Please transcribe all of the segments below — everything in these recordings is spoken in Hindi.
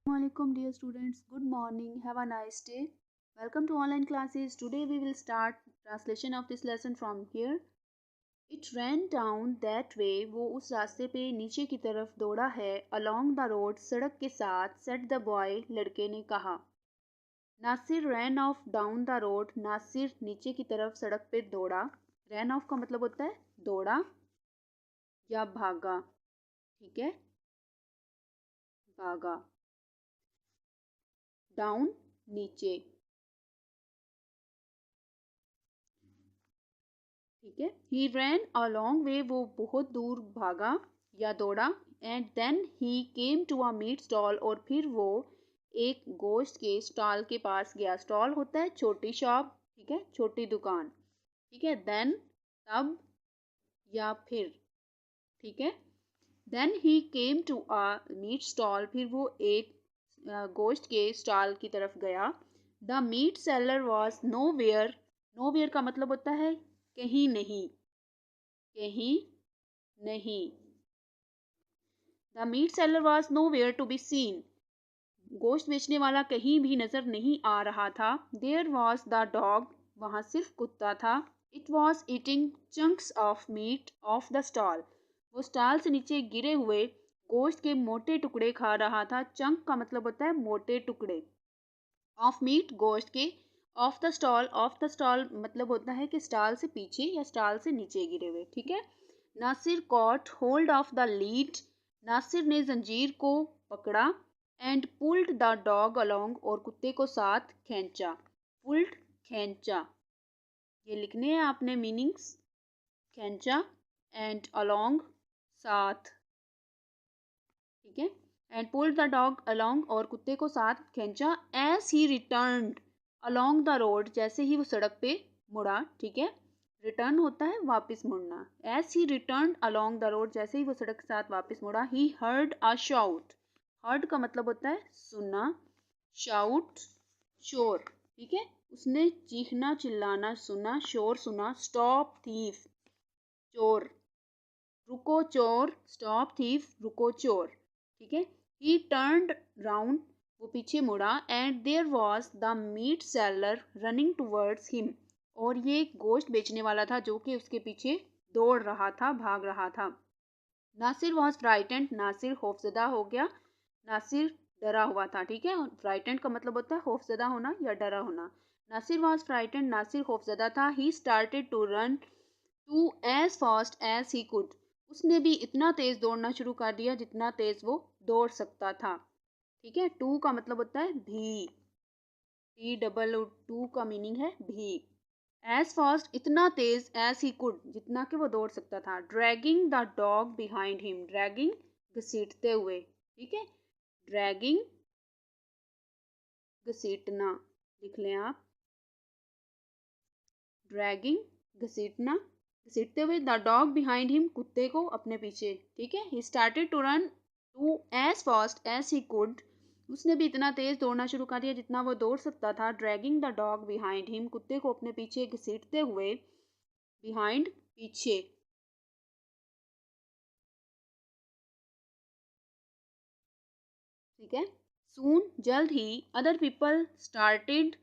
Assalamualaikum dear students, good morning, have a nice day. Welcome to online classes. Today we will start translation of this lesson from here. It ran down that way. वो उस रास्ते पे नीचे की तरफ दौड़ा है. Along the road, सड़क के साथ, said the boy, लड़के ने कहा. Nasir ran off down the road. Nasir नीचे की तरफ सड़क पे दौड़ा. Ran off का मतलब होता है दौड़ा या भागा. ठीक है, भागा. डाउन नीचे. ठीक है. ही रैन अ लॉन्ग वे, वो बहुत दूर भागा या दौड़ा. And then he came to a meat stall, और फिर वो एक गोश्त के स्टॉल के पास गया. स्टॉल होता है छोटी शॉप. ठीक है, छोटी दुकान. ठीक है. देन तब या फिर. ठीक है. Then he came to a meat stall, फिर वो एक गोश्त के स्टॉल की तरफ गया. The meat seller was nowhere. Nowhere का मतलब होता है कहीं नहीं, कहीं नहीं. The meat seller was nowhere to be seen. गोश्त बेचने वाला कहीं भी नजर नहीं आ रहा था. There was the dog. वहां सिर्फ कुत्ता था. It was eating chunks of meat of the stall. वो स्टॉल से नीचे गिरे हुए गोश्त के मोटे टुकड़े खा रहा था. चंक का मतलब होता है मोटे टुकड़े. ऑफ मीट गोश्त के. Of the stall. Of the stall मतलब होता है कि स्टॉल से पीछे या स्टॉल से नीचे गिरे हुए. ठीक है. Nasir caught hold of the lead. Nasir ने जंजीर को पकड़ा. And pulled the dog along, और कुत्ते को साथ खींचा. पुल्ड खींचा. ये लिखने हैं आपने मीनिंग्स. खींचा एंड अलोंग साथ. ठीक है. And pulled the dog along, और कुत्ते को साथ खींचा. As he returned along the road, जैसे ही वो सड़क पे मुड़ा. ठीक है. रिटर्न होता है वापस मुड़ना. As he return along the road, जैसे ही वो सड़क के साथ वापस मुड़ा. He heard a shout. Heard का मतलब होता है सुनना. शाउट शोर. ठीक है. उसने चीखना चिल्लाना सुना. शोर सुना. Stop thief. चोर. रुको चोर. Stop thief. रुको चोर. ठीक है. ही टर्न्ड राउंड, वो पीछे मुड़ा. And there was the meat seller running towards him, और ये गोश्त बेचने वाला था जो कि उसके पीछे दौड़ रहा था, भाग रहा था. Nasir was frightened. नासिर खौफजदा हो गया. नासिर डरा हुआ था. ठीक है. फ्राइटेंड का मतलब होता है खौफजदा होना या डरा होना. Nasir was frightened. नासिर खौफजदा था. He started to run to as fast as he could. उसने भी इतना तेज दौड़ना शुरू कर दिया जितना तेज वो दौड़ सकता था. ठीक है. टू का मतलब होता है भी. टी डबल टू का मीनिंग है भी. एज फास्ट इतना तेज. एज ही कुड जितना कि वो दौड़ सकता था. Dragging the dog behind him. Dragging घसीटते हुए. ठीक है. ड्रैगिंग घसीटना लिख लें आप. ड्रैगिंग घसीटना, घसीटते हुए. द डॉग बिहाइंड हिम, कुत्ते को अपने पीछे. ठीक है. He started to run to as fast as he could. उसने भी इतना तेज दौड़ना शुरू कर दिया जितना वो दौड़ सकता था. Dragging the dog behind him, कुत्ते को अपने पीछे घसीटते हुए. बिहाइंड पीछे. ठीक है. सून जल्द ही. Other people started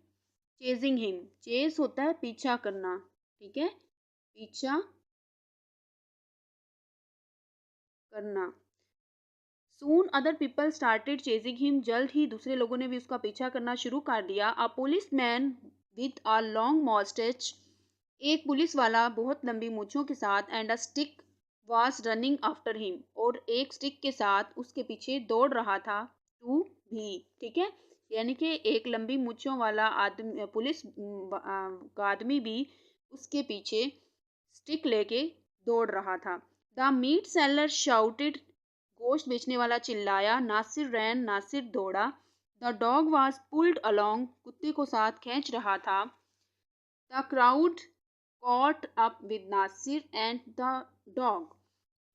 chasing him. Chase होता है पीछा करना. ठीक है. पीछा करना. Soon other people started chasing him. जल्द ही दूसरे लोगों ने भी उसका पीछा करना शुरू कर दिया. A police man with a long moustache. एक पुलिस वाला बहुत लंबी मूछों के साथ. And a stick was running after him, और एक स्टिक के साथ उसके पीछे दौड़ रहा था. टू भी. ठीक है. यानी कि एक लंबी मूछों वाला आदमी, पुलिस का आदमी भी उसके पीछे स्टिक लेके दौड़ रहा था. The meat seller shouted. गोश्त बेचने वाला चिल्लाया. नासिर रैन. नासिर दौड़ा. The dog was pulled along. कुत्ते को साथ खींच रहा था. The crowd caught up with Nasir and the dog.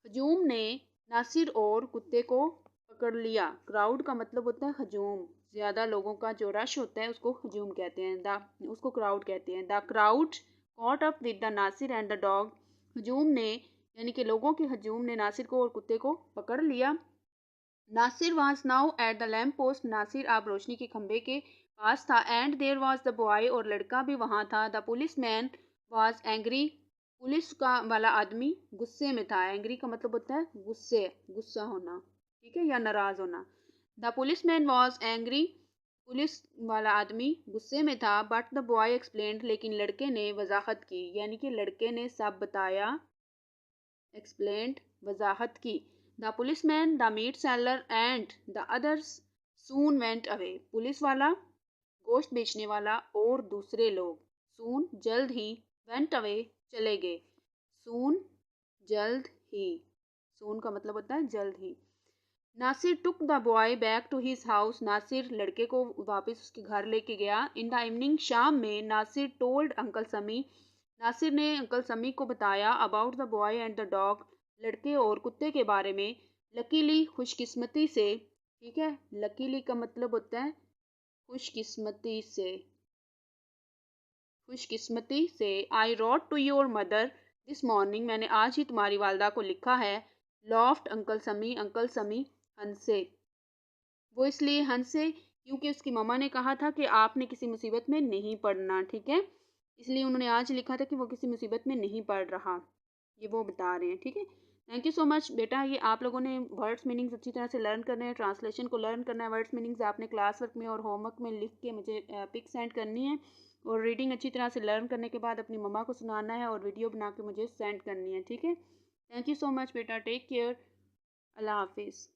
हजूम ने नासिर और कुत्ते को पकड़ लिया. क्राउड का मतलब होता है हजूम. ज्यादा लोगों का जो रश होता है उसको हजूम कहते हैं. द उसको क्राउड कहते हैं. The crowd caught up with the Nasir and the dog. हजूम ने यानी कि लोगों के हजूम ने नासिर को और कुत्ते को पकड़ लिया. Nasir was now at the lamp post, Nasir आप रोशनी के खंबे के पास था। And there was the boy, और लड़का भी वहाँ था। The policeman was angry, police का वाला आदमी गुस्से में था। एंग्री का मतलब होता है गुस्से, गुस्सा होना, ठीक है, या नाराज होना। The policeman was angry, police वाला आदमी गुस्से में था। बट द बॉय एक्सप्लेन्ड, लेकिन लड़के ने वजाहत की, यानी कि लड़के ने सब बताया, explained, वजाहत की। The policeman, the meat seller and the others soon went away, police वाला, गोश्त बेचने वाला और दूसरे लोग सून जल्द ही, वेंट अवे चले गए, सून जल्द ही, सून का मतलब होता है जल्द ही। Nasir took the boy back to his house, Nasir लड़के को वापस उसके घर लेके गया। इन द इवनिंग, शाम में, नासिर टोल्ड अंकल समी, नासिर ने अंकल समी को बताया about the boy and the dog, लड़के और कुत्ते के बारे में। लकीली, खुशकिस्मती से, ठीक है, लकीली का मतलब होता है खुशकिस्मती से, खुशकिस्मती से। I wrote to your mother this morning, मैंने आज ही तुम्हारी वालदा को लिखा है। लॉफ्ट अंकल समी हंसे, वो इसलिए हंसे क्योंकि उसकी मम्मा ने कहा था कि आपने किसी मुसीबत में नहीं पड़ना, ठीक है, इसलिए उन्होंने आज लिखा था कि वो किसी मुसीबत में नहीं पड़ रहा, ये वो बता रहे हैं, ठीक है। थैंक यू सो मच बेटा, ये आप लोगों ने वर्ड्स मीनिंग्स अच्छी तरह से लर्न करने हैं, ट्रांसलेशन को लर्न करना है। वर्ड्स मीनिंग्स आपने क्लास वर्क में और होमवर्क में लिख के मुझे पिक सेंड करनी है, और रीडिंग अच्छी तरह से लर्न करने के बाद अपनी मम्मा को सुनाना है और वीडियो बना के मुझे सेंड करनी है, ठीक है। थैंक यू सो मच बेटा, टेक केयर, अल्लाह हाफिज़।